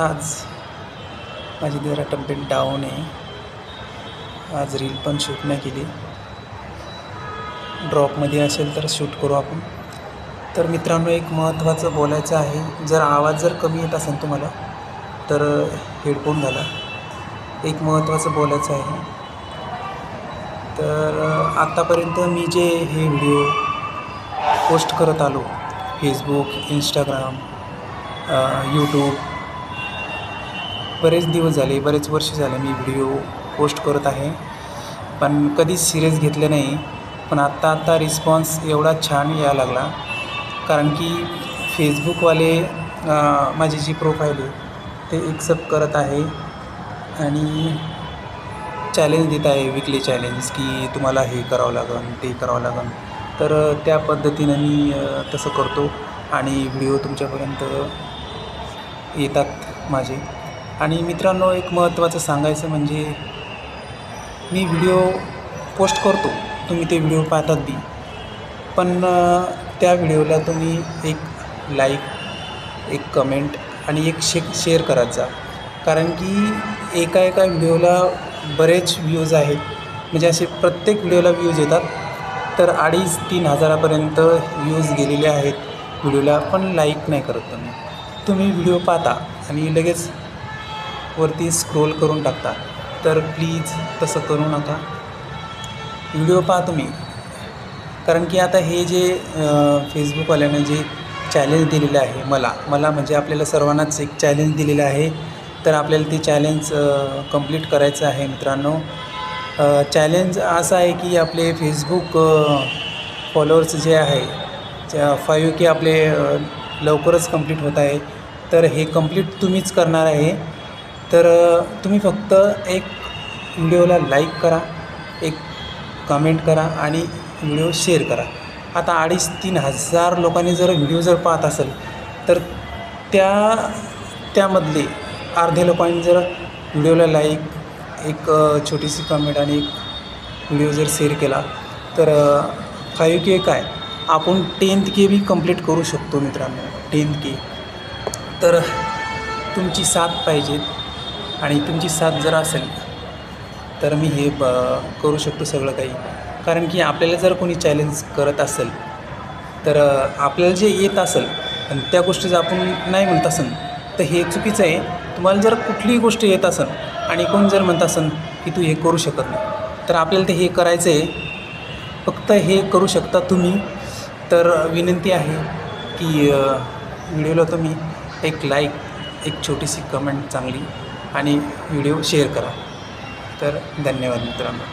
आज माझी जरा तब्येत डाऊन आहे. आज रील पण शूट नाही केली. ड्रॉपमध्ये असेल तर शूट करू आपण. तर मित्रांनो, एक महत्त्वाचं बोलायचं आहे. जर आवाज कमी येत असेल तुम्हाला तर हेडफोन घाला. एक महत्त्वाचं बोलायचं आहे. तर आत्तापर्यंत मी जे हे व्हिडिओ पोस्ट करत आलो फेसबुक, इंस्टाग्राम, यूट्यूब, बरेच दिवस झाले, बरेच वर्ष झाले मी व्हिडिओ पोस्ट करत आहे, पण कधीच सिरियस घेतलं नाही. पण आत्ता रिस्पॉन्स एवढा छान यायला लागला, कारण की फेसबुकवाले माझी जी प्रोफाईल आहे ते एक्सेप्ट करत आहे आणि चॅलेंज देत आहे, विकली चॅलेंज, की तुम्हाला हे करावं लागेल, ते करावं लागेल. तर त्या पद्धतीनं मी तसं करतो आणि व्हिडिओ तुमच्यापर्यंत येतात माझे. आणि मित्रांनो, एक महत्त्वाचं सांगायचं म्हणजे मी व्हिडिओ पोस्ट करतो, तुम्ही ते व्हिडिओ पाहतात बी, पण त्या व्हिडिओला तुम्ही एक लाईक, एक कमेंट आणि एक शेअर करत जा. कारण की एका व्हिडिओला बरेच व्ह्यूज आहेत, म्हणजे असे प्रत्येक व्हिडिओला व्ह्यूज येतात. तर 2,500-3,000 हजारापर्यंत व्ह्यूज गेलेले आहेत व्हिडिओला, पण लाईक नाही करत तुम्ही व्हिडिओ पाहता आणि लगेच वरती स्क्रोल करून टाकता. तर प्लीज तसं करू नका. व्हिडिओ पहा तुम्ही. कारण की आता हे जे फेसबुकवाल्यानं जे चॅलेंज दिलेलं आहे मला म्हणजे आपल्याला सर्वांनाच एक चॅलेंज दिलेलं आहे. तर आपल्याला ते चॅलेंज कंप्लीट करायचं आहे मित्रांनो. चॅलेंज असं आहे की आपले फेसबुक फॉलोअर्स जे आहे 5K आपले लवकरच कंप्लीट होत आहे. तर हे कंप्लीट तुम्हीच करणार आहे. तर तुम्ही फक्त एक व्हिडिओला लाईक करा, एक कमेंट करा आणि व्हिडिओ शेअर करा. आता 2,500-3,000 हजार लोकांनी जर व्हिडिओ पाहत असेल तर त्यामधले अर्धे लोकांनी जर व्हिडिओला लाईक, एक छोटीशी कमेंट आणि एक व्हिडिओ जर शेअर केला तर 5K काय आपण 10K बी कंप्लीट करू शकतो मित्रांनो. 10K. तर तुमची साथ पाहिजेत आणि तुमची साथ जर असेल तर मी हे करू शकतो सगळं काही. कारण की आपल्याला जर कोणी चॅलेंज करत असेल तर आपल्याला जे येत असेल आणि त्या गोष्टीचं आपण नाही म्हणत असेल तर हे चुकीचं आहे. तुम्हाला जर कुठलीही गोष्ट येत असेल आणि कोण जर म्हणत असेल की तू हे करू शकत नाही, तर आपल्याला ते हे करायचं आहे. फक्त हे करू शकता तुम्ही. तर विनंती आहे की व्हिडिओला तुम्ही एक लाईक, एक छोटीशी कमेंट चांगली आणि व्हिडिओ शेअर करा. तर धन्यवाद मित्रांनो.